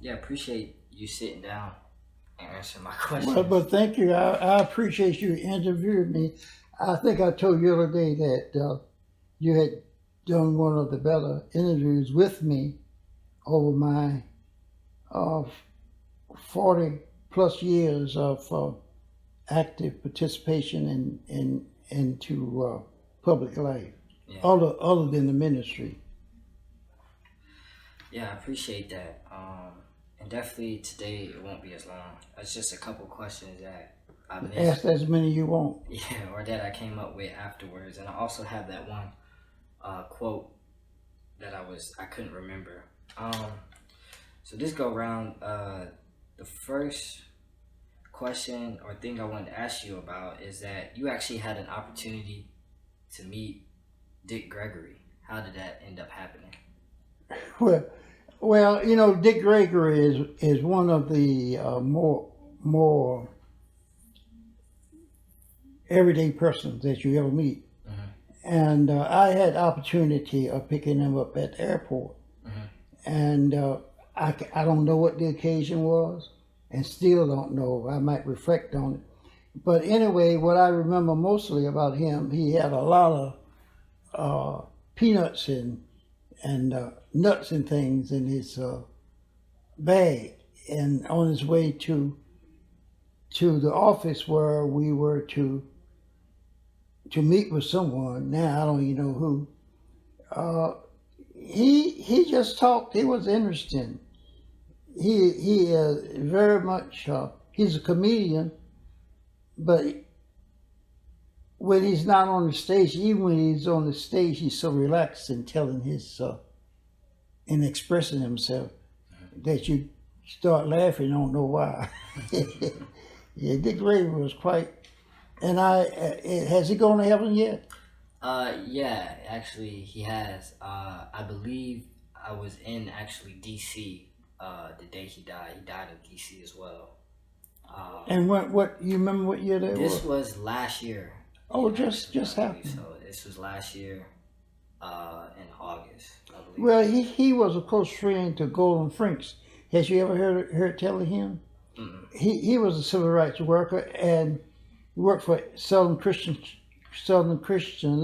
Yeah, appreciate you sitting down and answering my questions. Well, but thank you. I appreciate you interviewing me. I think I told you the other day that you had done one of the better interviews with me over my 40 plus years of active participation into public life, Yeah. other than the ministry. Yeah, I appreciate that. And definitely today it won't be as long. It's just a couple questions that I missed. Ask as many you want. Yeah, or that I came up with afterwards. And I also have that one quote that I couldn't remember. So this go around, the first question or thing I wanted to ask you about is that you actually had an opportunity to meet Dick Gregory. How did that end up happening? Well, you know, Dick Gregory is one of the more everyday persons that you ever meet. Mm-hmm. And I had opportunity of picking him up at the airport. Mm-hmm. And I don't know what the occasion was, and still don't know. I might reflect on it. But anyway, what I remember mostly about him, he had a lot of peanuts and nuts and things in his bag, and on his way to the office where we were to meet with someone. Now I don't even know who. He just talked. He was interesting. He very much. He's a comedian, but when he's not on the stage, even when he's on the stage, he's so relaxed in telling his and expressing himself that you start laughing, don't know why. Yeah, Dick Gregory was quite. And has he gone to heaven yet? Yeah, actually he has. I believe I was in actually DC the day he died. He died in DC as well. And what you remember what year that was? This was last year. Oh, just happened. So this was last year in August, I believe. Well, he was a close friend to Golden Franks. Has you ever heard tell of him? Mm-mm. He was a civil rights worker, and he worked for Southern Christian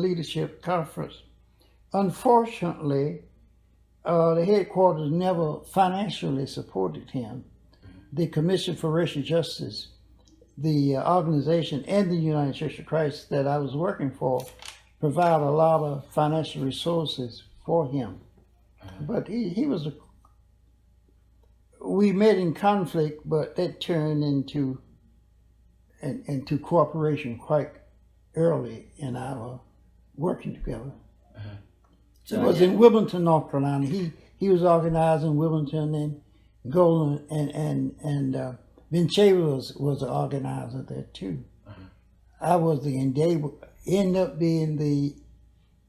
Leadership Conference. Unfortunately, the headquarters never financially supported him. The Commission for Racial Justice, the organization, and the United Church of Christ that I was working for, provide a lot of financial resources for him. But he was we met in conflict, but that turned into cooperation quite early in our working together. So it was in Wilmington, North Carolina. He was organized in Wilmington, and Golden and Ben Chavis was an organizer there too. I was the ended up being the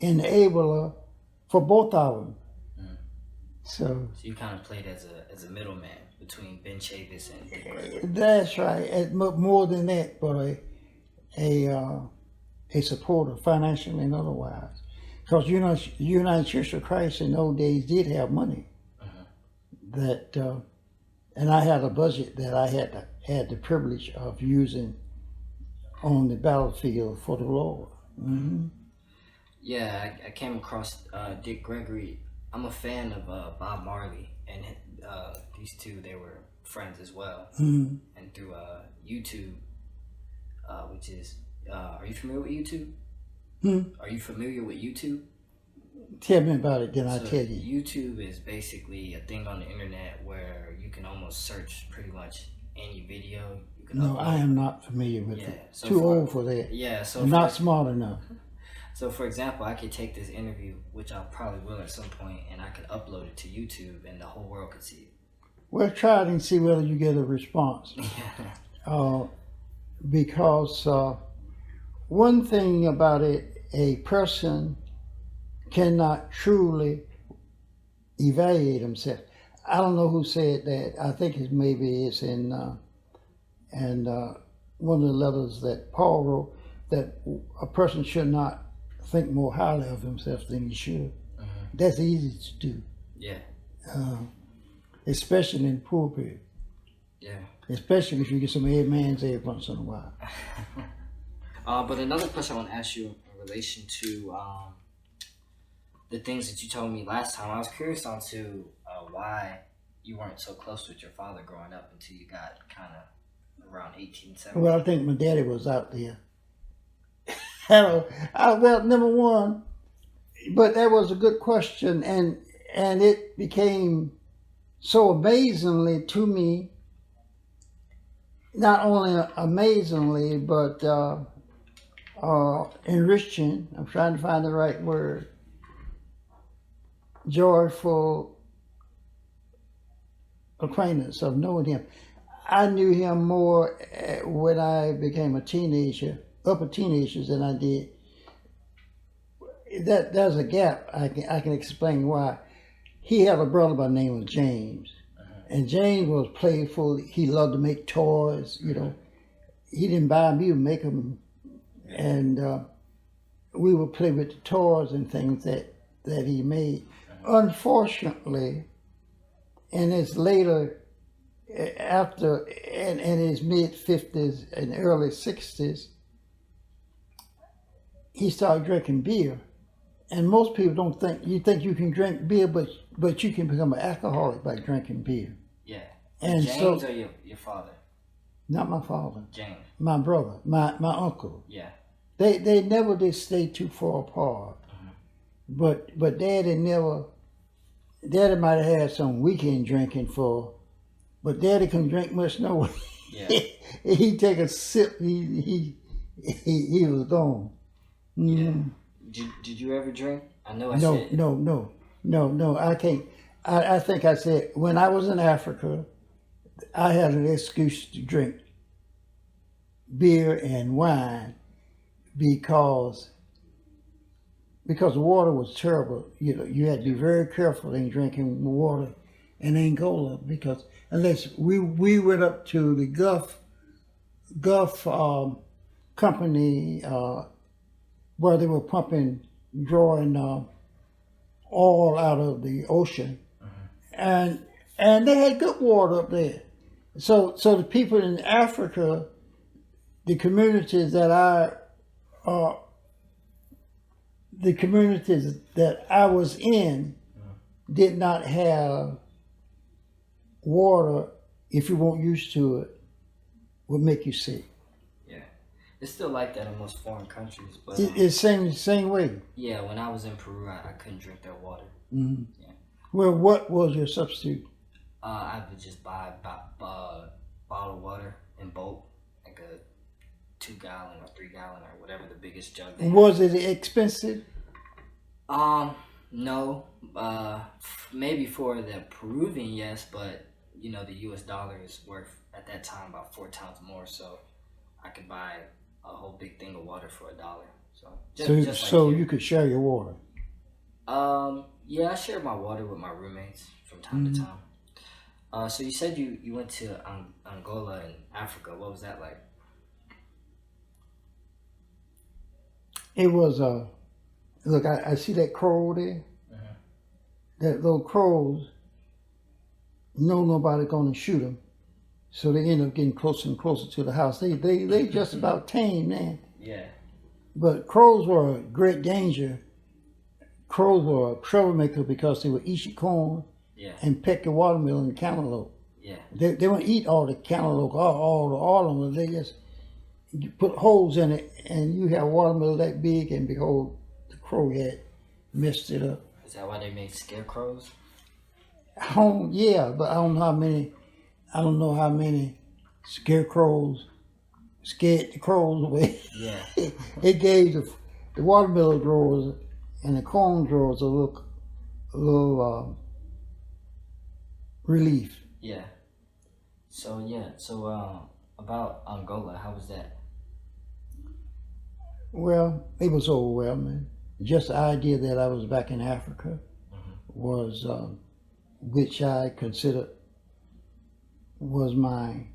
enabler for both of them. So you kind of played as a middleman between Ben Chavis and Dick Gregory. That's right. More than that, but a supporter, financially and otherwise. Because United Church of Christ in those days did have money. That and I had a budget that I had the privilege of using on the battlefield for the Lord. Mm-hmm. Yeah, I came across Dick Gregory. I'm a fan of Bob Marley, and these two, they were friends as well. Mm-hmm. And through YouTube, which is, are you familiar with YouTube? Are you familiar with YouTube? Tell me about it, then I'll tell you. YouTube is basically a thing on the internet where you can almost search pretty much any video. No, I am not familiar with it. So Too old for that. Yeah, so I'm not smart enough. So, for example, I could take this interview, which I probably will at some point, and I could upload it to YouTube, and the whole world could see it. Well, try it and see whether you get a response. Because one thing about it, a person cannot truly evaluate himself. I don't know who said that. I think maybe it's in one of the letters that Paul wrote, that a person should not think more highly of himself than he should. That's easy to do. Yeah. especially in the pulpit. Yeah. Especially if you get some amen every once in a while. But another question I want to ask you in relation to the things that you told me last time, I was curious on to why you weren't so close with your father growing up until you got kind of around 18, 17. Well, I think my daddy was out there. Well, number one, but that was a good question, and it became so amazingly to me, not only amazingly, but enriching. I'm trying to find the right word. Joyful acquaintance of knowing him. I knew him more when I became a teenager, upper teenagers, than I did. There's a gap. I can explain why. He had a brother by the name of James, and James was playful. He loved to make toys. You know, he didn't buy them; he would make them, and we would play with the toys and things that he made. Unfortunately, in his later, after in his mid-50s and early 60s, he started drinking beer. And most people don't think, you think you can drink beer, but you can become an alcoholic by drinking beer. Yeah. And James so, or your father? not my father. James. My brother, my uncle. Yeah. They never did stay too far apart. But Daddy might have had some weekend drinking but Daddy couldn't drink much no way. Yeah. He'd take a sip, he was gone. Yeah. Did you ever drink? I know I No, said... No, I can't. I think I said, when I was in Africa, I had an excuse to drink beer and wine because water was terrible. You know, you had to be very careful in drinking water in Angola, because unless we went up to the Gulf company where they were drawing oil out of the ocean, and they had good water up there. So the people in Africa, the communities that I was in, did not have water. If you weren't used to it, would make you sick. Yeah, it's still like that in most foreign countries, but It's same way. yeah, when I was in Peru, I couldn't drink their water. Mm-hmm. Yeah. Well, what was your substitute? I would just buy bottled water in bulk, like a 2-gallon or 3-gallon or whatever the biggest jug. Was it expensive? No. Maybe for the Peruvian, yes, but you know the U.S. dollar is worth at that time about 4 times more, so I could buy a whole big thing of water for $1. So you could share your water. Yeah, I shared my water with my roommates from time to time. So you said you went to Angola and Africa. What was that like? It was look, I see that crow there. That little crows know nobody gonna shoot them, so they end up getting closer and closer to the house. They just about tame, man. Yeah. But crows were a great danger. Crows were a troublemaker because they would eat your corn and peck your watermelon and cantaloupe. Yeah. They wouldn't eat all the cantaloupe, all of them. They just put holes in it, and you have watermelon that big, and behold, the crow had messed it up. Is that why they made scarecrows? Yeah, but I don't know how many scarecrows scared the crows away. Yeah. It gave the watermelon growers and the corn growers a little relief. Yeah. So about Angola, how was that? Well, it was overwhelming. Just the idea that I was back in Africa was, which I considered was my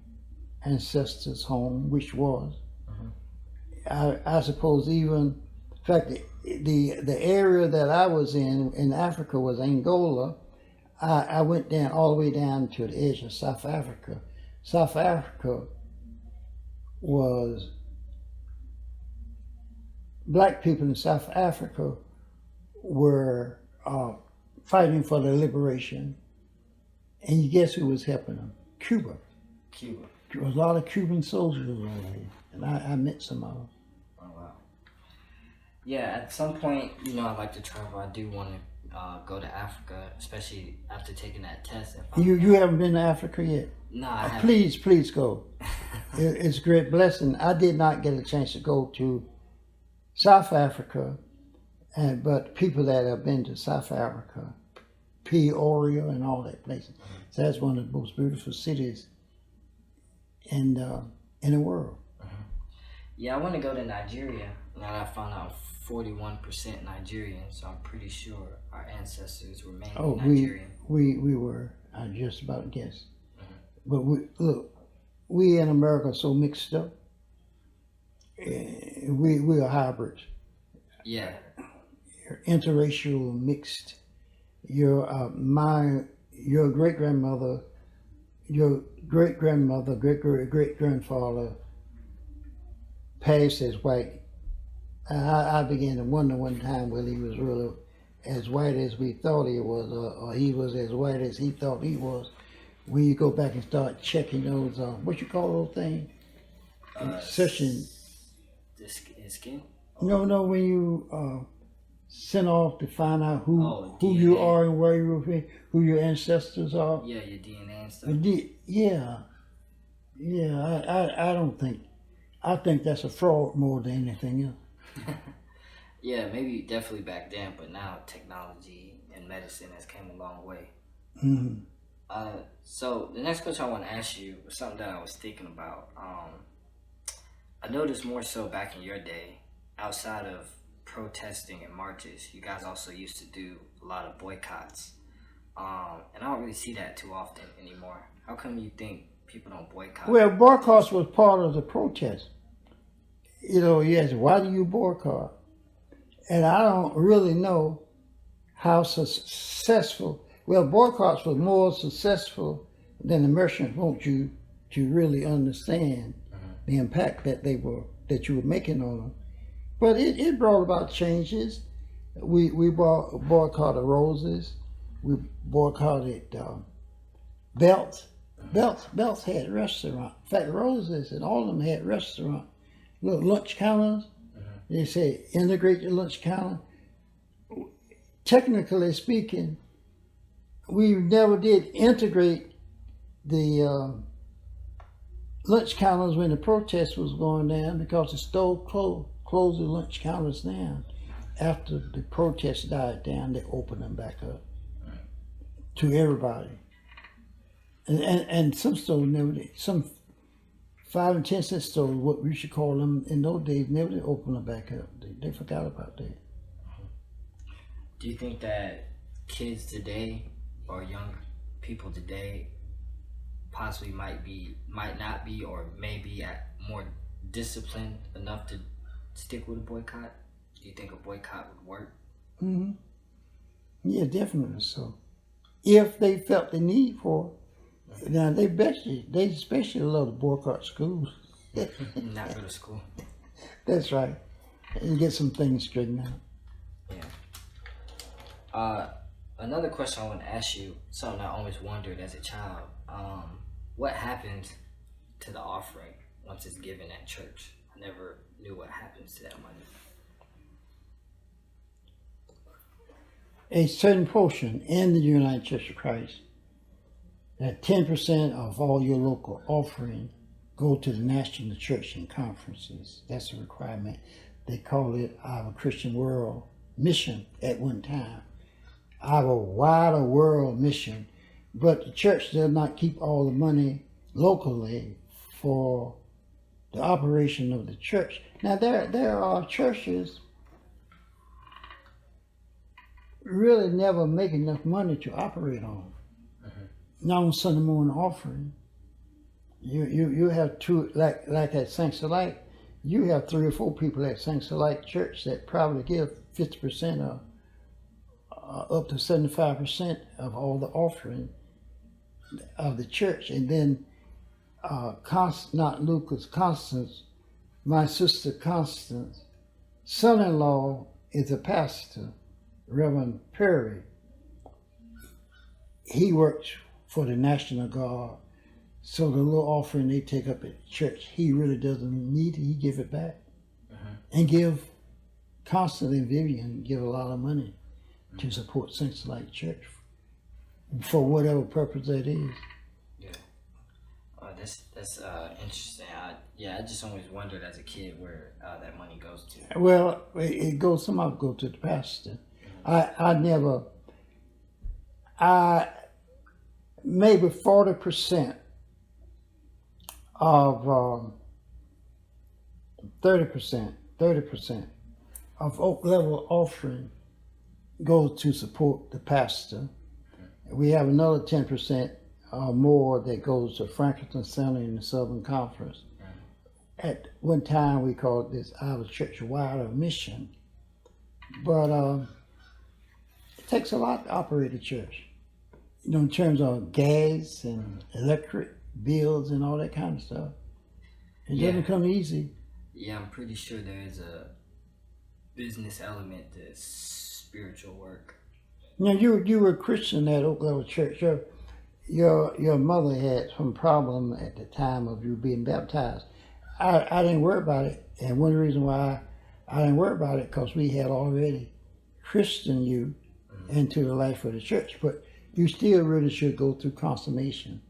ancestors' home, which was. I suppose even, in fact, the area that I was in Africa was Angola. I went down all the way down to the edge of South Africa. South Africa was black people in South Africa were fighting for their liberation, and you guess who was helping them? Cuba. Cuba. There was a lot of Cuban soldiers over there, and I met some of them. Oh wow. Yeah, at some point, I'd like to travel. I do want to go to Africa, especially after taking that test. You haven't been to Africa yet? No, I haven't. Please go. It's a great blessing. I did not get a chance to go to South Africa, but people that have been to South Africa, Peoria and all that places. So that's one of the most beautiful cities in the world. Yeah, I want to go to Nigeria. Now that I found out 41% Nigerian, so I'm pretty sure our ancestors were mainly Nigerian. We were. I just about guess. But we in America are so mixed up. We are hybrids. Yeah. You're interracial, mixed. Your great grandmother, your great grandmother, great grandfather passed as white. I began to wonder one time whether he was really as white as we thought he was, or he was as white as he thought he was. When you go back and start checking those, what you call those things? Searching. His skin? No, when you sent off to find out who you are and where you were from, who your ancestors are. Yeah, your DNA and stuff. I don't think. I think that's a fraud more than anything else. Yeah, maybe definitely back then, but now technology and medicine has came a long way. Mm-hmm. So the next question I want to ask you was something that I was thinking about. I noticed more so back in your day, outside of protesting and marches, you guys also used to do a lot of boycotts. And I don't really see that too often anymore. How come you think people don't boycott? Well, boycotts was part of the protest. Yes, why do you boycott? And I don't really know how successful. Well, boycotts was more successful than the merchants want you to really understand the impact that you were making on them. But it brought about changes. We boycotted roses. We boycotted belts. Belts had restaurants. In fact, roses and all of them had restaurants. Little lunch counters. They say integrate your lunch counter. Technically speaking, we never did integrate the lunch counters when the protest was going down, because the store closed the lunch counters down. After the protest died down, they opened them back up to everybody. And some stores never did. Some 5 and 10 cent stores, what we should call them in those days, never did open them back up. They forgot about that. Do you think that kids today or young people today possibly might not be, or may be more disciplined enough to stick with a boycott? Do you think a boycott would work? Mm-hmm. Yeah, definitely so. If they felt the need for it. Now they especially love to boycott schools. Not go to school. That's right. And get some things straightened out. Yeah. Another question I want to ask you, something I always wondered as a child. What happens to the offering once it's given at church? I never knew what happens to that money. A certain portion in the United Church of Christ, that 10% of all your local offering go to the national church and conferences. That's a requirement. They call it our Christian World Mission at one time. Our wider world mission. But the church does not keep all the money locally for the operation of the church. Now there are churches really never make enough money to operate on. Not on Sunday morning offering. You have two, like at Saints of Light, you have 3 or 4 people at Saints of Light Church that probably give 50% up to 75% of all the offering of the church. And then not Lucas, Constance, my sister Constance, son-in-law is a pastor, Reverend Perry. He works for the National Guard. So the little offering they take up at church, he really doesn't need it. He give it back. And give Constance and Vivian give a lot of money to support Saints Light Church for whatever purpose that is. Yeah. That's interesting. I just always wondered as a kid where that money goes to. Well, it goes, some of it go to the pastor. Maybe 40% of 30% of Oak Level offering goes to support the pastor. We have another 10% or more that goes to Franklin Center in the Southern Conference. At one time, we called this our church-wide mission. But it takes a lot to operate a church, in terms of gas and electric bills and all that kind of stuff. It doesn't come easy. Yeah, I'm pretty sure there is a business element to spiritual work. You were a Christian at Oak Level Church. Your mother had some problem at the time of you being baptized. I didn't worry about it, and one reason why I didn't worry about it because we had already christened you into the life of the church. But you still really should go through confirmation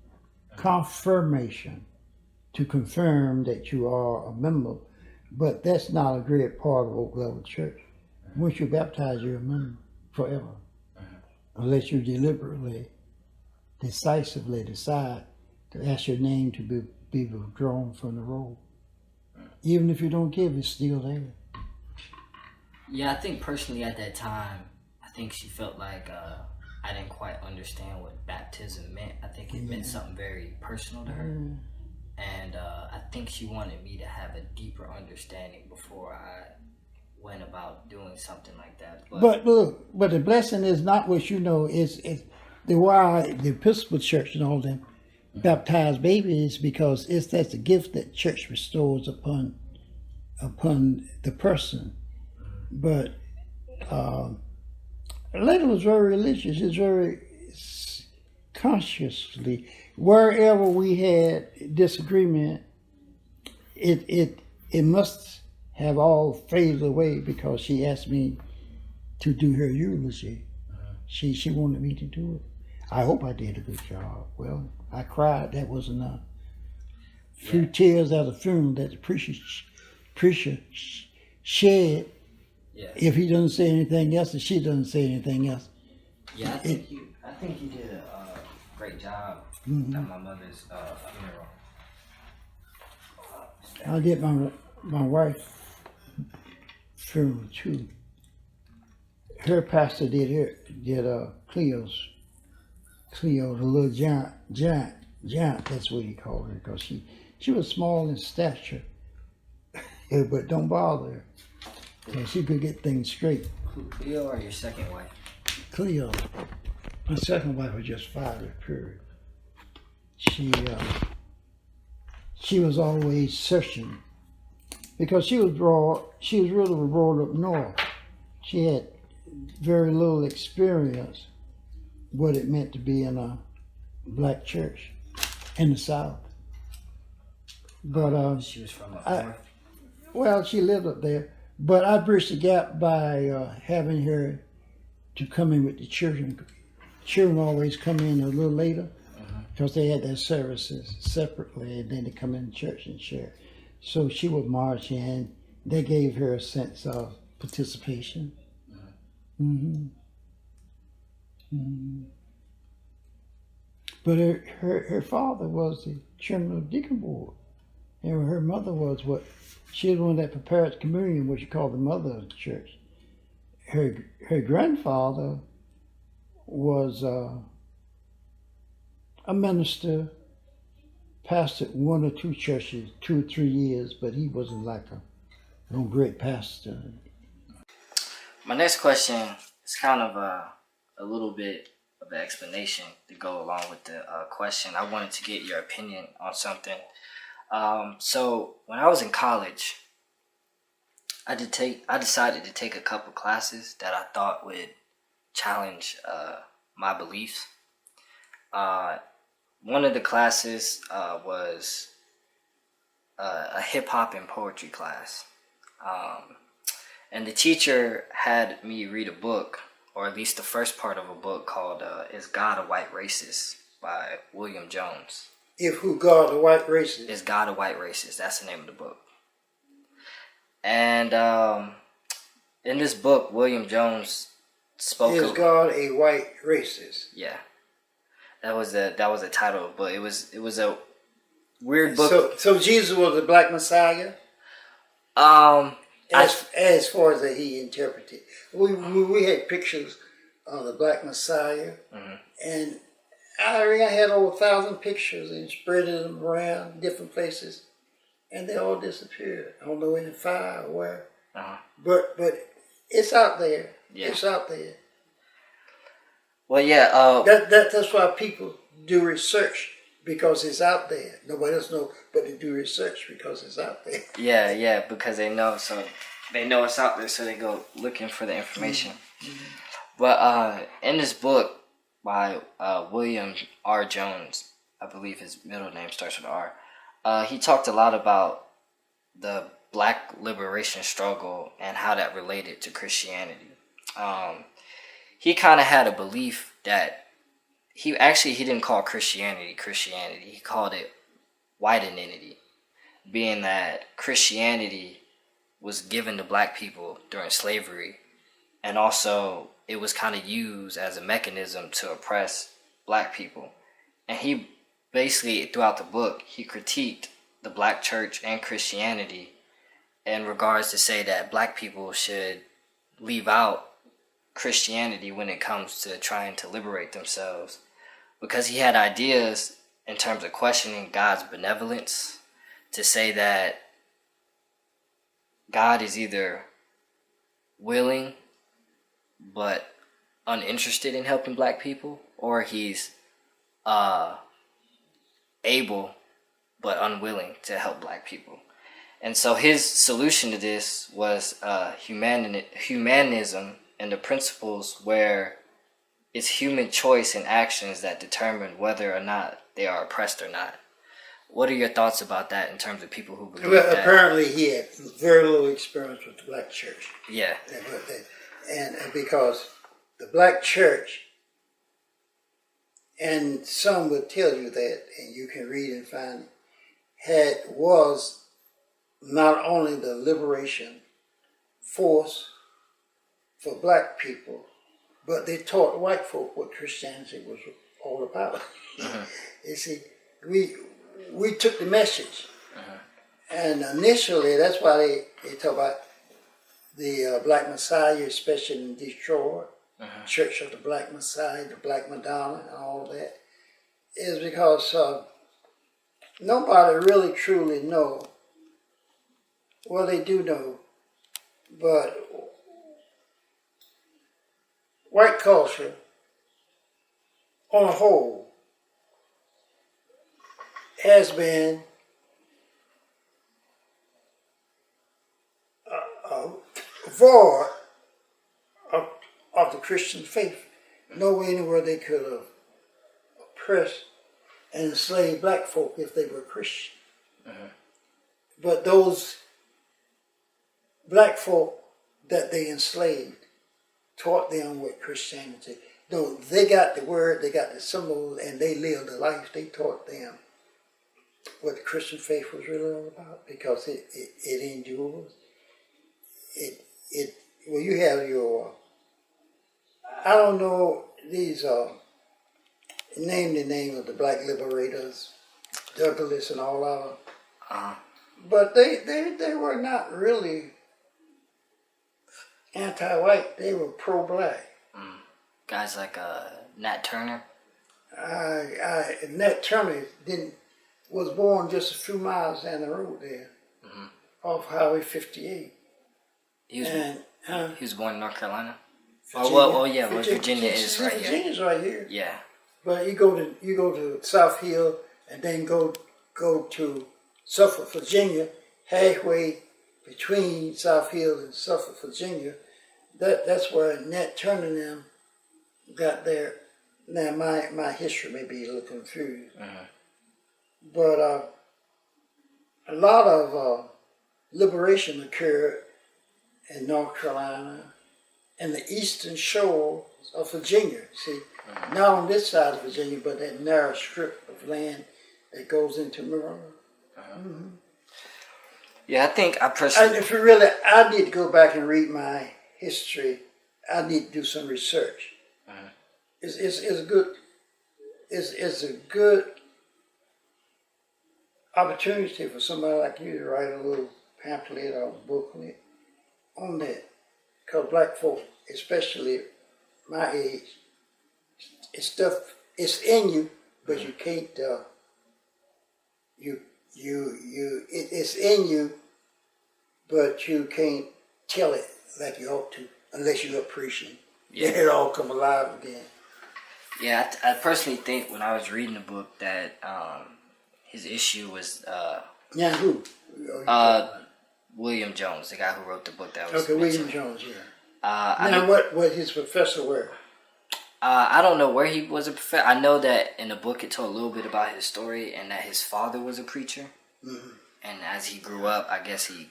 to confirm that you are a member. But that's not a great part of Oak Level Church. Once you're baptized, you're a member forever, unless you deliberately, decisively decide to ask your name to be withdrawn from the roll. Even if you don't give, it's still there. Yeah, I think personally at that time, I think she felt like I didn't quite understand what baptism meant. I think it meant something very personal to her. And I think she wanted me to have a deeper understanding before I went about doing something like that. But the blessing is not what it's why the Episcopal Church and all them baptize babies, because that's a gift that church restores upon the person. But Leyda was very religious. It's very consciously. Wherever we had disagreement, it must have all faded away because she asked me to do her eulogy. She wanted me to do it. I hope I did a good job. Well, I cried. That was enough. Few tears at a funeral that the preacher shed. Yeah. If he doesn't say anything else, and she doesn't say anything else. Yeah, I think you did a great job at my mother's funeral. I did my wife's funeral too. Her pastor did Cleo, the little giant. That's what he called her, because she was small in stature, but don't bother her. So she could get things straight. Cleo or your second wife? Cleo. My second wife was just 5 years period. She was always searching because she was really brought up north. She had very little experience what it meant to be in a black church in the South. But she was from up north. Well, she lived up there. But I bridged the gap by having her to come in with the children. Children always come in a little later because they had their services separately, and then they come in church and share. So she would march in. They gave her a sense of participation. But her father was the chairman of the deacon board, and her mother was she was one that prepared communion, what you call the mother of the church. Her grandfather was a minister, pastored 1 or 2 churches, 2 or 3 years, but he wasn't like no great pastor. My next question is kind of a little bit of an explanation to go along with the question. I wanted to get your opinion on something. So when I was in college, I decided to take a couple classes that I thought would challenge my beliefs. One of the classes was a hip hop and poetry class. And the teacher had me read a book, or at least the first part of a book called Is God a White Racist by William Jones. If who God a white racist? Is God a White Racist? That's the name of the book. And in this book, William Jones spoke Is God a white racist? Yeah. That was the title of the book. It was a weird book. So Jesus was the black Messiah? As far as that he interpreted. We had pictures of the black Messiah, and I had over 1,000 pictures and spreading them around different places, and they all disappeared. I don't know in the fire or where. But it's out there. Yeah. It's out there. Well, yeah. That's why people do research, because it's out there. Nobody else knows, but they do research because it's out there. Yeah, because they know. So they know it's out there, so they go looking for the information. But in this book by William R. Jones, I believe his middle name starts with R, he talked a lot about the black liberation struggle and how that related to Christianity. He kind of had a belief that he didn't call Christianity. He called it white identity, being that Christianity was given to black people during slavery, and also it was kind of used as a mechanism to oppress black people. And he basically, throughout the book, he critiqued the black church and Christianity in regards to say that black people should leave out Christianity when it comes to trying to liberate themselves, because he had ideas in terms of questioning God's benevolence, to say that God is either willing but uninterested in helping black people, or he's able but unwilling to help black people. And so his solution to this was humanism, and the principles where it's human choice and actions that determine whether or not they are oppressed or not. What are your thoughts about that in terms of people who believe that? Apparently he had very little experience with the black church. Yeah. And because the black church, and some will tell you that, and you can read and find it, was not only the liberation force for black people, but they taught white folk what Christianity was all about. You see, we took the message, and initially that's why they talk about the Black Messiah, especially in Detroit, Church of the Black Messiah, the Black Madonna, and all that, is because nobody really truly know. Well, they do know, but white culture, on a whole, has been void of the Christian faith. No anywhere they could have oppressed and enslaved black folk if they were Christian. But those black folk that they enslaved taught them what Christianity. Though they got the word, they got the symbols, and they lived the life. They taught them what the Christian faith was really all about, because it endures. Well, you have your, I don't know, these name the name of the black liberators, Douglas and all of them. But they were not really anti-white. They were pro-black. Guys like Nat Turner. Nat Turner was born just a few miles down the road there, off Highway 58. He was born in North Carolina. Virginia is right here. Virginia's right here. Yeah. But you go to South Hill and then go to Suffolk, Virginia, halfway between South Hill and Suffolk, Virginia. That's where Nat Turner and them got there. Now my history may be a little confused, but a lot of liberation occurred in North Carolina and the eastern shore of Virginia. See, not on this side of Virginia, but that narrow strip of land that goes into Maryland. Yeah, I think I personally. If you really, I need to go back and read my history. I need to do some research. It's a good. It's a good opportunity for somebody like you to write a little pamphlet or booklet on that. Because black folk, especially my age, it's in you, but you can't. It's in you, but you can't tell it like you ought to unless you're preaching. Yeah. Then it all come alive again. Yeah, I personally think when I was reading the book that his issue was who? William Jones, the guy who wrote the book that was William Jones, yeah. Now what his professor were? I don't know where he was a professor. I know that in the book it told a little bit about his story and that his father was a preacher. And as he grew up, I guess he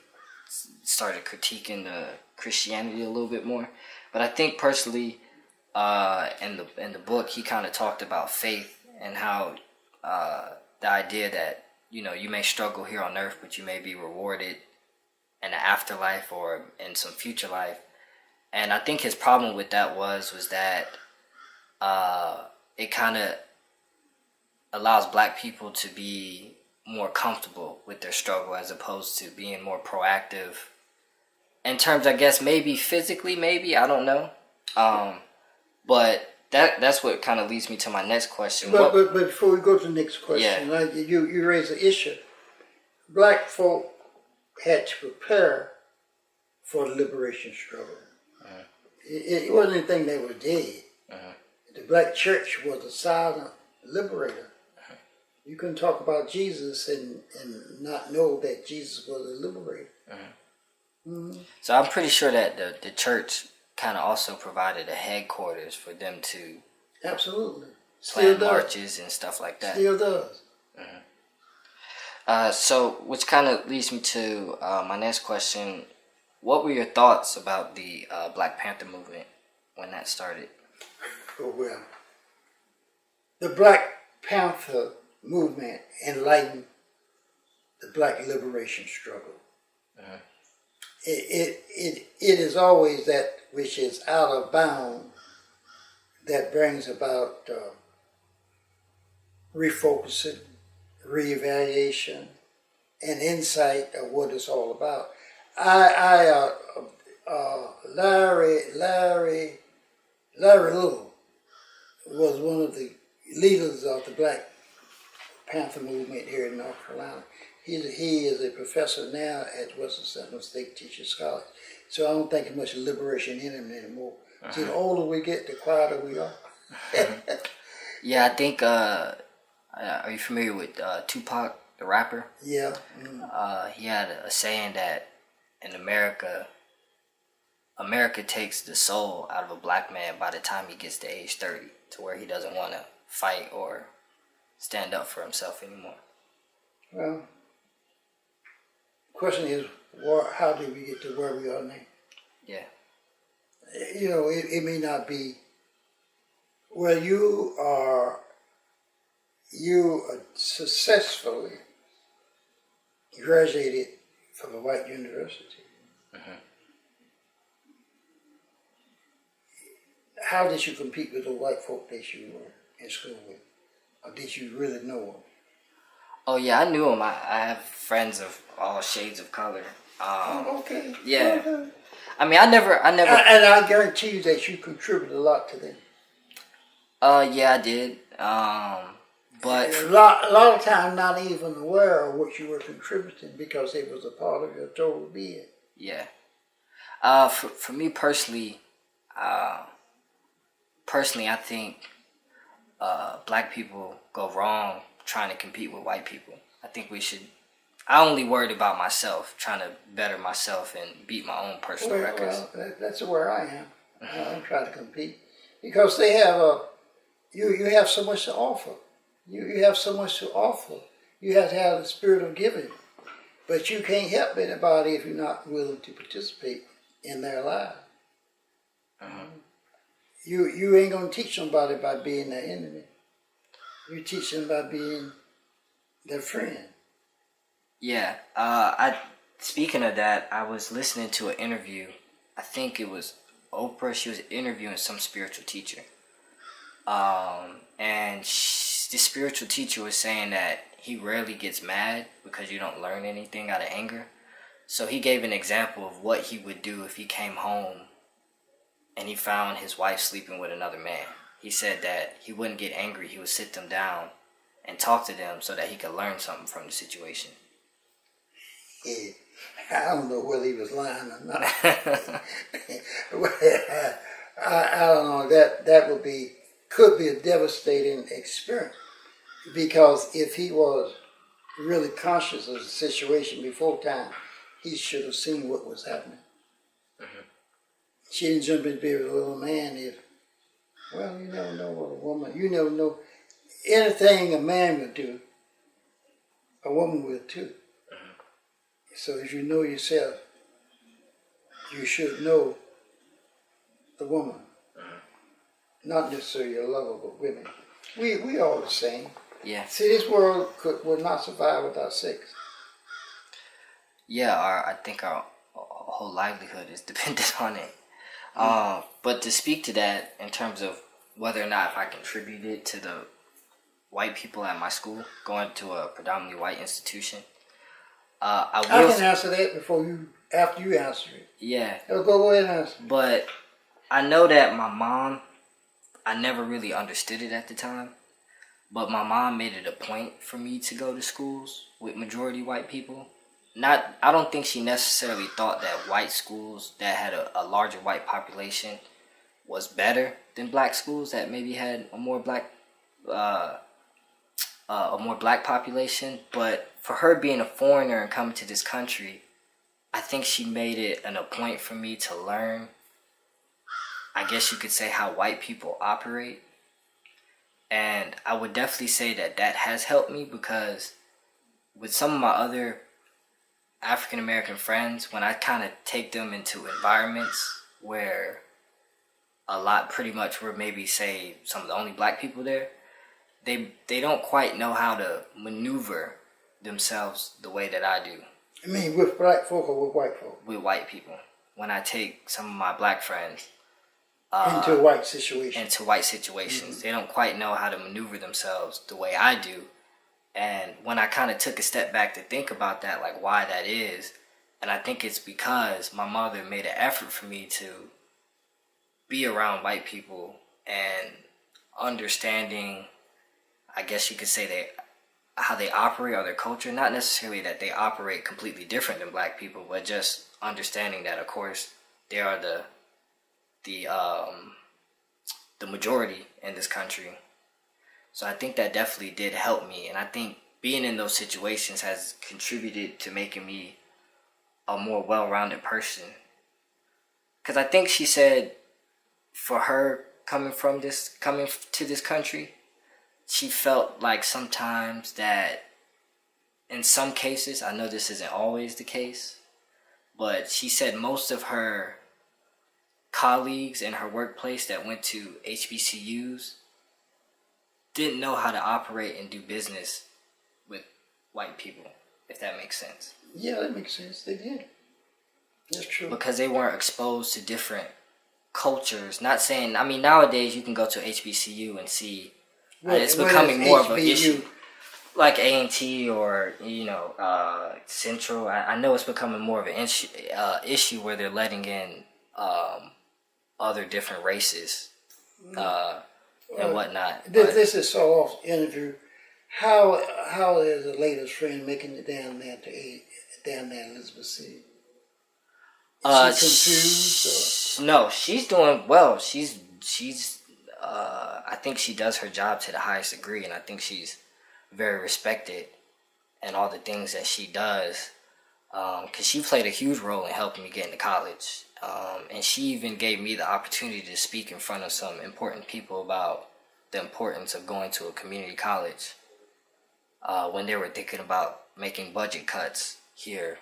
started critiquing the Christianity a little bit more. But I think personally, in the book, he kind of talked about faith and how the idea that you may struggle here on earth, but you may be rewarded in the afterlife or in some future life. And I think his problem with that was that it kind of allows black people to be more comfortable with their struggle as opposed to being more proactive in terms, I guess, maybe physically, I don't know. But that's what kind of leads me to my next question. But before we go to the next question, you raise an issue. Black folk had to prepare for the liberation struggle. It wasn't anything they were dead. The black church was a silent liberator. You couldn't talk about Jesus and not know that Jesus was a liberator. So I'm pretty sure that the church kind of also provided a headquarters for them to absolutely plan marches and stuff like that. Still does. So which kind of leads me to my next question. What were your thoughts about the Black Panther movement when that started? Oh, well, the Black Panther movement enlightened the black liberation struggle. It is always that which is out of bound that brings about refocusing, reevaluation, and insight of what it's all about. Larry Little was one of the leaders of the Black Panther movement here in North Carolina. He is a professor now at Western Central State Teachers College. So I don't think there's much liberation in him anymore. See, the older we get, the quieter we are. Yeah, I think, are you familiar with Tupac, the rapper? Yeah. He had a saying that in America takes the soul out of a black man by the time he gets to age 30, to where he doesn't want to fight or stand up for himself anymore. Well, the question is, how did we get to where we are now? Yeah. It may not be. Well, you successfully graduated from a white university. How did you compete with the white folk that you were in school with? Or did you really know them? Oh yeah, I knew them. I have friends of all shades of color. Okay. Yeah. Okay. I mean, I never. And I guarantee you that you contributed a lot to them. Yeah, I did. But a lot of time, not even aware of what you were contributing because it was a part of your total being. Yeah. For me personally, personally, I think black people go wrong trying to compete with white people. I think we should. I only worried about myself, trying to better myself and beat my own personal records. Well, that's where I am. I'm trying to compete because they have you have so much to offer. You have so much to offer. You have to have the spirit of giving, but you can't help anybody if you're not willing to participate in their lives. You ain't gonna teach somebody by being their enemy. You teach them by being their friend. Yeah. Speaking of that, I was listening to an interview. I think it was Oprah. She was interviewing some spiritual teacher. And the spiritual teacher was saying that he rarely gets mad because you don't learn anything out of anger. So he gave an example of what he would do if he came home and he found his wife sleeping with another man. He said that he wouldn't get angry. He would sit them down and talk to them so that he could learn something from the situation. Yeah. I don't know whether he was lying or not. I don't know. That could be a devastating experience, because if he was really conscious of the situation before time, he should have seen what was happening. She didn't jump in bed with a little man if, well, you never know what a woman, you never know. Anything a man would do, a woman will too. So if you know yourself, you should know the woman. Not necessarily your lover, but women. We all the same. Yeah. See, this world would not survive without sex. Yeah, I think our whole livelihood is dependent on it. But to speak to that in terms of whether or not if I contributed to the white people at my school, going to a predominantly white institution, I can answer that after you answer it. Yeah. Go ahead and answer. But I know that my mom, I never really understood it at the time, but my mom made it a point for me to go to schools with majority white people. I don't think she necessarily thought that white schools that had a larger white population was better than black schools that maybe had a more black population. But for her being a foreigner and coming to this country, I think she made it a point for me to learn, I guess you could say, how white people operate. And I would definitely say that has helped me, because with some of my other African American friends, when I kind of take them into environments where a lot pretty much were maybe, say, some of the only black people there, they don't quite know how to maneuver themselves the way that I do. I mean, with black folk or with white folk? With white people. When I take some of my black friends into white situations. Mm-hmm. They don't quite know how to maneuver themselves the way I do. And when I kind of took a step back to think about that, like why that is, and I think it's because my mother made an effort for me to be around white people and understanding, I guess you could say, how they operate or their culture. Not necessarily that they operate completely different than black people, but just understanding that, of course, they are the majority in this country. So I think that definitely did help me, and I think being in those situations has contributed to making me a more well-rounded person. Because I think she said, for her coming to this country, she felt like sometimes that in some cases, I know this isn't always the case, but she said most of her colleagues in her workplace that went to HBCUs didn't know how to operate and do business with white people, if that makes sense. Yeah, that makes sense. They did. That's true. Because they weren't exposed to different cultures. Not saying, I mean, nowadays you can go to HBCU and see it's becoming more of an issue. Like A&T or, Central. I know it's becoming more of an issue where they're letting in other different races and whatnot. This is so off interview. How is the latest friend making it down there in Elizabeth City? Is she confused? No, she's doing well. She's I think she does her job to the highest degree, and I think she's very respected in all the things that she does. Because she played a huge role in helping me get into college. And she even gave me the opportunity to speak in front of some important people about the importance of going to a community college when they were thinking about making budget cuts here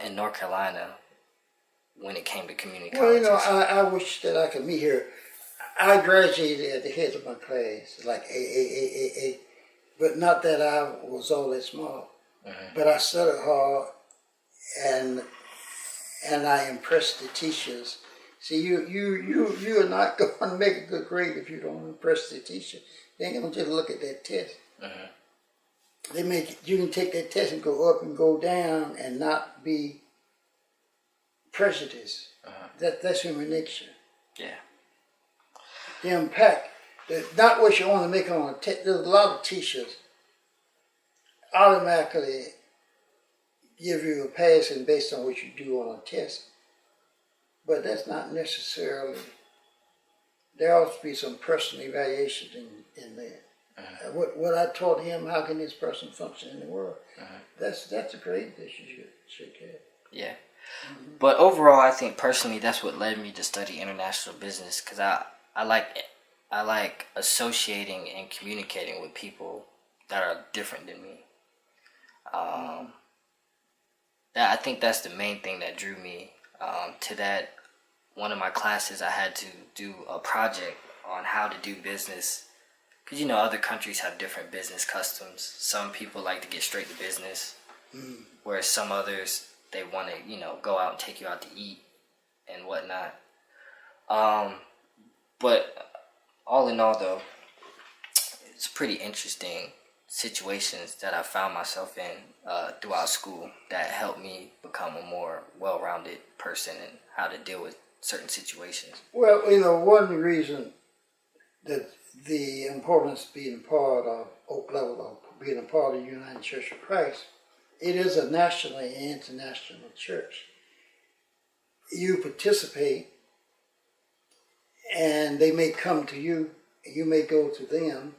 in North Carolina when it came to community colleges. Well, I wish that I could meet her. I graduated at the head of my class, like A, but not that I was all that smart. But I studied hard, and I impressed the teachers. See, you are not going to make a good grade if you don't impress the teacher. They ain't gonna just look at that test. They you can take that test and go up and go down and not be prejudiced. That's human nature. Yeah. The impact, not what you want to make on a test. There's a lot of teachers automatically give you a passing based on what you do on a test. But that's not necessarily, there ought to be some personal evaluation in there. What I taught him, how can this person function in the world? That's a grade that you should get. Yeah. But overall, I think personally that's what led me to study international business, because I like associating and communicating with people that are different than me. I think that's the main thing that drew me to that. One of my classes, I had to do a project on how to do business, because other countries have different business customs. Some people like to get straight to business, whereas some others, they want to go out and take you out to eat and whatnot. But all in all, though, it's pretty interesting situations that I found myself in throughout school that helped me become a more well-rounded person and how to deal with certain situations. Well, one reason that the importance of being part of Oak Level, or being a part of the United Church of Christ, it is a nationally and international church. You participate, and they may come to you, and you may go to them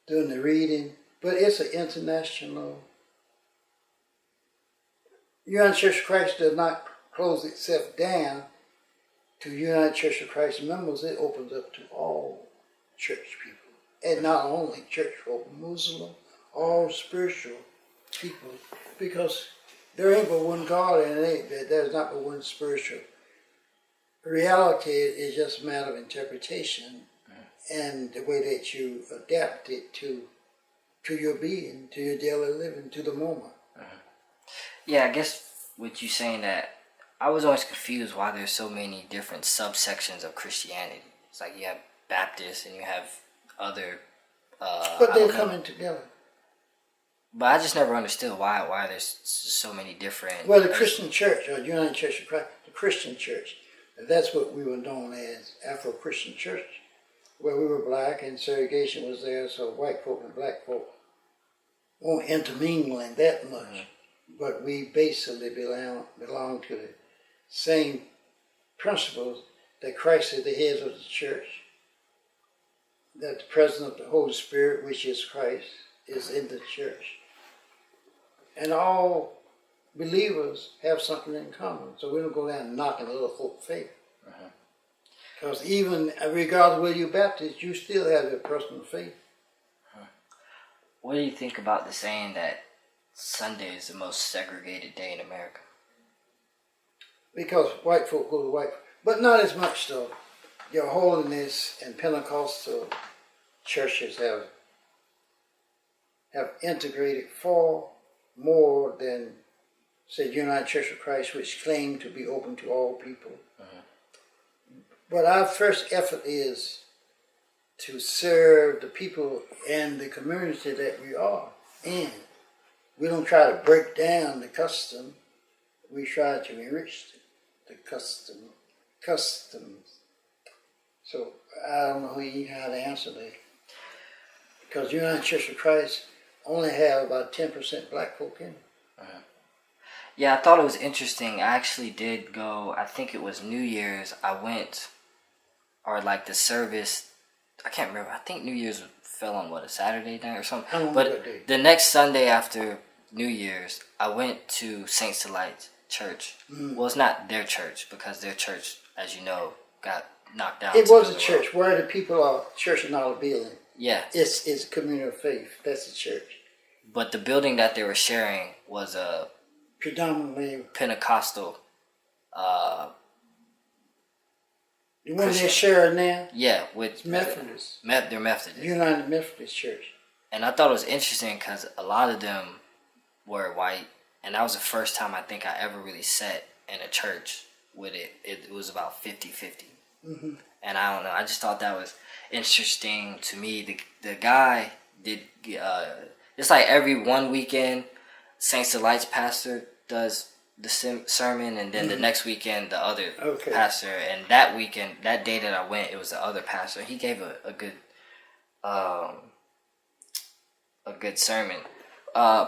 doing the reading, but it's an international. United Church of Christ does not close itself down to United Church of Christ members. It opens up to all church people, and not only church folk, Muslim, all spiritual people, because there ain't but one God, and there's not but one spiritual reality. Is just a matter of interpretation and the way that you adapt it to your being, to your daily living, to the moment. Yeah, I guess with you saying that, I was always confused why there's so many different subsections of Christianity. It's like you have Baptists and you have other. But they're coming together. But I just never understood why there's so many different. Well, the Christian Church, or United Church of Christ, the Christian Church, that's what we were known as, Afro-Christian Church, where we were black and segregation was there, so white folk and black folk won't intermingle in that much. But we basically belong to the same principles, that Christ is the head of the church, that the presence of the Holy Spirit, which is Christ, is in the church. And all believers have something in common, so we don't go down knocking other folks' faith. Because even regardless of whether you're Baptist, you still have your personal faith. What do you think about the saying that Sunday is the most segregated day in America? Because white folk go to white, but not as much though. Your Holiness and Pentecostal churches have integrated far more than, say, United Church of Christ, which claim to be open to all people. But our first effort is to serve the people and the community that we are in. We don't try to break down the custom. We try to enrich the customs. So I don't know how to answer that. Because United Church of Christ only have about 10% black folk in it. Yeah, I thought it was interesting. I actually did go, I think it was New Year's, I went, or like the service I can't remember. I think New Year's fell on a Saturday night or something. I don't know But what day. the next Sunday after New Year's, I went to Saints Delight Church. Well, it's not their church because their church, as you know, got knocked down. It was a church where the people are church and not a building. Yeah. It's a community of faith. That's the church. But the building that they were sharing was a predominantly Pentecostal. The one they're sharing now? Yeah, with it's Methodist. They're Methodist. United Methodist Church. And I thought it was interesting because a lot of them were white, and that was the first time I think I ever really sat in a church with it. It was about 50-50. Mm-hmm. And I don't know, I just thought that was interesting to me. The guy did, it's like every one weekend, Saints Delight's pastor does the sermon, and then the next weekend the other pastor. And that weekend, that day that I went, it was the other pastor. He gave a good sermon.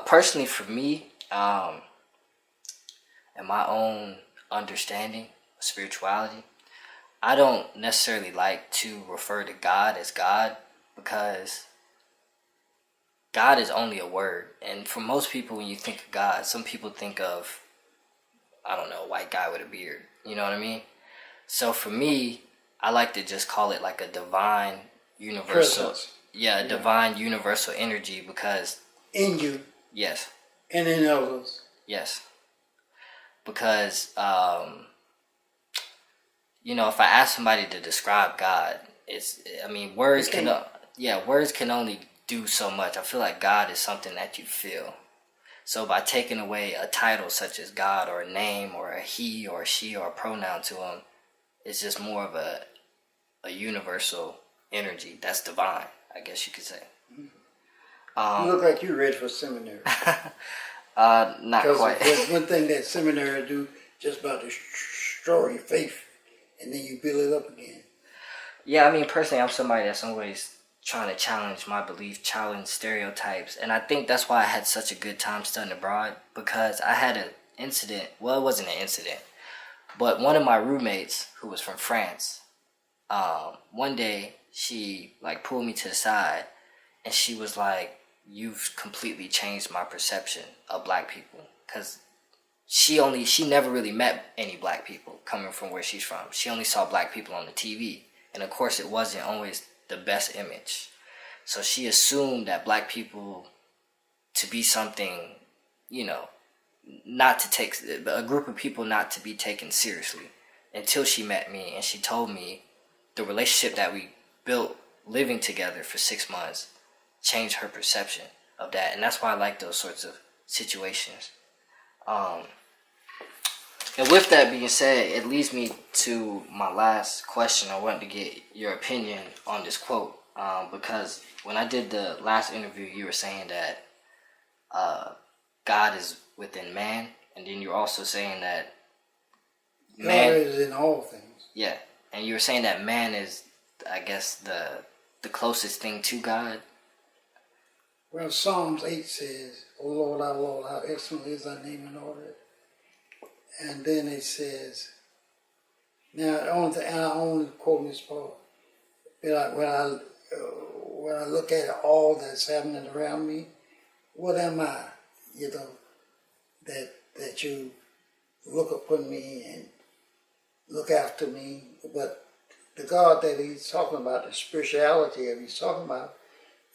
Personally, for me, in my own understanding of spirituality, I don't necessarily like to refer to God as God, because God is only a word. And for most people, when you think of God, some people think of, I don't know, a white guy with a beard. You know what I mean? So for me, I like to just call it like a divine universal. Presence. Yeah, divine universal energy, because in you. Yes. And in others. Yes. Because if I ask somebody to describe God, words can only do so much. I feel like God is something that you feel. So by taking away a title such as God, or a name, or a he or a she, or a pronoun to him, it's just more of a universal energy that's divine, I guess you could say. You look like you're ready for seminary. Not quite. There's one thing that seminary do, just about destroy your faith, and then you build it up again. Yeah, personally, I'm somebody that's always trying to challenge my belief, challenge stereotypes. And I think that's why I had such a good time studying abroad, because I had an incident. Well, it wasn't an incident, but one of my roommates, who was from France, one day she pulled me to the side, and she was like, "You've completely changed my perception of black people." Because she never really met any black people coming from where she's from. She only saw black people on the TV. And of course, it wasn't always the best image. So she assumed that black people to be something, not to take, a group of people not to be taken seriously, until she met me and she told me the relationship that we built living together for 6 months changed her perception of that. And that's why I like those sorts of situations. And with that being said, it leads me to my last question. I wanted to get your opinion on this quote, because when I did the last interview, you were saying that God is within man, and then you're also saying that man is in all things. Yeah, and you were saying that man is, I guess, the closest thing to God. Well, Psalms 8 says, "O Lord, our Lord, how excellent is thy name in all earth." And then it says, now I only quote this part, but when I look at all that's happening around me, what am I? That you look upon me and look after me. But the God that he's talking about, the spirituality that he's talking about,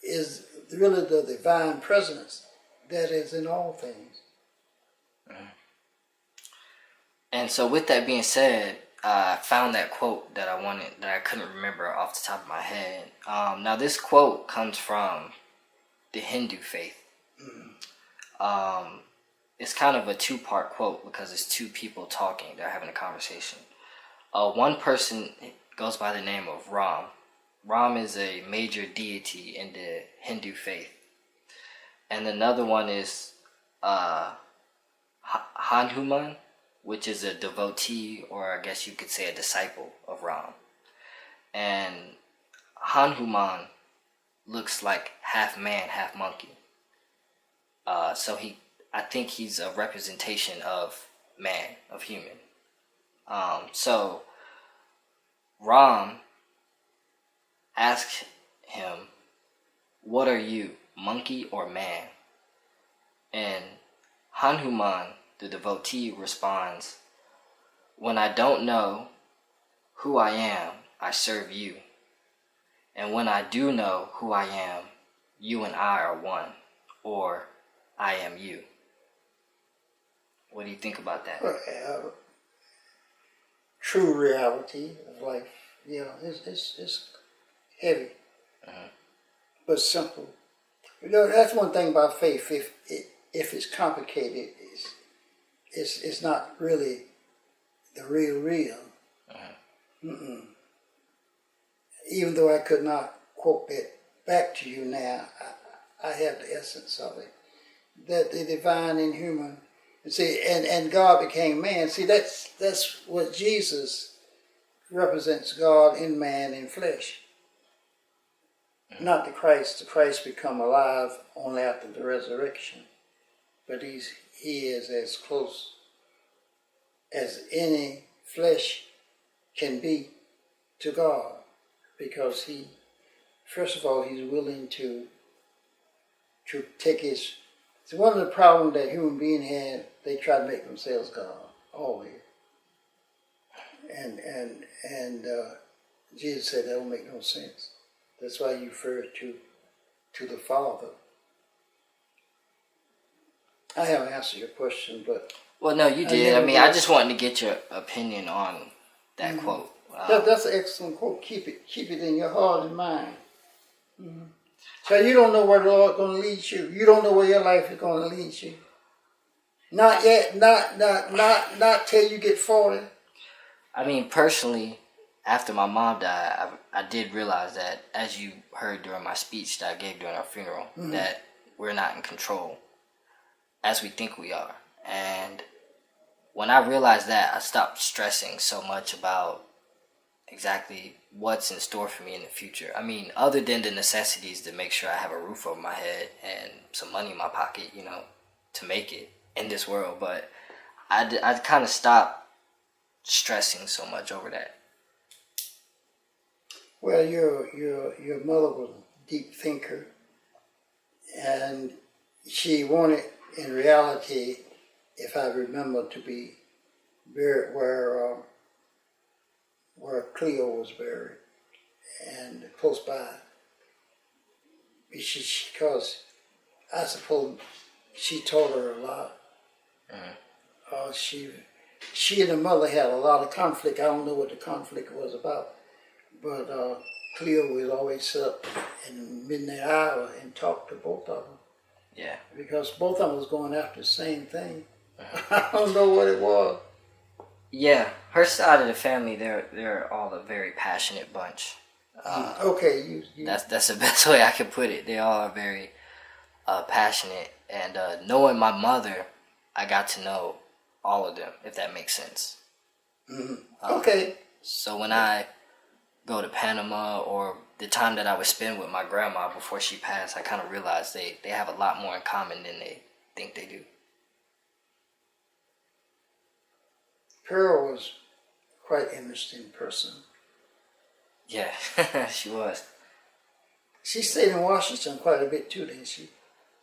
is really the divine presence that is in all things. And so with that being said, I found that quote that I couldn't remember off the top of my head. Now this quote comes from the Hindu faith. It's kind of a two-part quote because it's two people talking. They're having a conversation. One person goes by the name of Ram. Ram is a major deity in the Hindu faith. And another one is Hanuman, which is a devotee, or I guess you could say a disciple of Ram. And Hanuman looks like half man, half monkey. So I think he's a representation of man, of human. So Ram asked him, "What are you, monkey or man?" And Hanuman, the devotee, responds, "When I don't know who I am, I serve you. And when I do know who I am, you and I are one, or I am you." What do you think about that? True reality of life, it's heavy, but simple. That's one thing about faith. If it's complicated, it's not really the real. Even though I could not quote that back to you now, I have the essence of it. That the divine and human, see, and God became man. See, that's what Jesus represents, God in man in flesh. Not the Christ. The Christ become alive only after the resurrection. But he is as close as any flesh can be to God. Because first of all, he's willing to take his... So one of the problems that human beings have, they try to make themselves God, always. And Jesus said that don't make no sense. That's why you refer to the Father. I haven't answered your question, but... Well, no, you did. I just wanted to get your opinion on that quote. That's an excellent quote. Keep it in your heart and mind. So you don't know where the Lord's going to lead you. You don't know where your life is going to lead you. Not yet. Not till you get 40. I mean, personally, after my mom died, I did realize that, as you heard during my speech that I gave during our funeral, that we're not in control as we think we are. And when I realized that, I stopped stressing so much about exactly what's in store for me in the future. I mean, other than the necessities to make sure I have a roof over my head and some money in my pocket, to make it in this world. But I kind of stopped stressing so much over that. Well, your mother was a deep thinker, and she wanted, in reality, if I remember, to be buried where Cleo was buried, and close by. Because I suppose she taught her a lot. She and her mother had a lot of conflict. I don't know what the conflict was about, but Cleo would always sit up in the midnight hour and talk to both of them. Yeah. Because both of them was going after the same thing. I don't know what it was. Yeah, her side of the family, they're all a very passionate bunch. Okay, that's the best way I can put it. They all are very passionate, and knowing my mother, I got to know all of them, if that makes sense. Okay. So when I go to Panama, or the time that I would spend with my grandma before she passed, I kind of realized they have a lot more in common than they think they do. Pearl was quite an interesting person. Yeah, she was. She stayed in Washington quite a bit too, didn't she?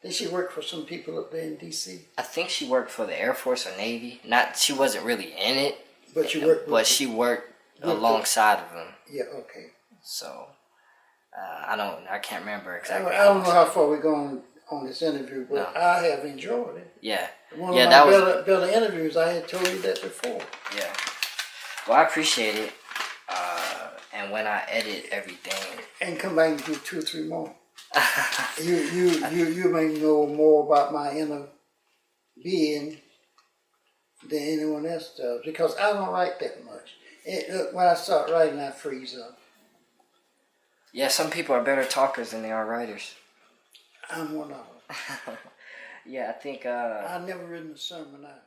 Did she work for some people up there in D.C.? I think she worked for the Air Force or Navy. She wasn't really in it. But she worked alongside of them. Yeah, okay. So, I can't remember exactly. I don't know how far we're going on this interview, but no. I have enjoyed it. Yeah. One of my better interviews, I had told you that before. Yeah. Well, I appreciate it. And when I edit everything, and come back and do 2 or 3 more. you may know more about my inner being than anyone else does, because I don't write that much. When I start writing, I freeze up. Yeah, some people are better talkers than they are writers. I'm one of them. Yeah, I think... I've never written a sermon out.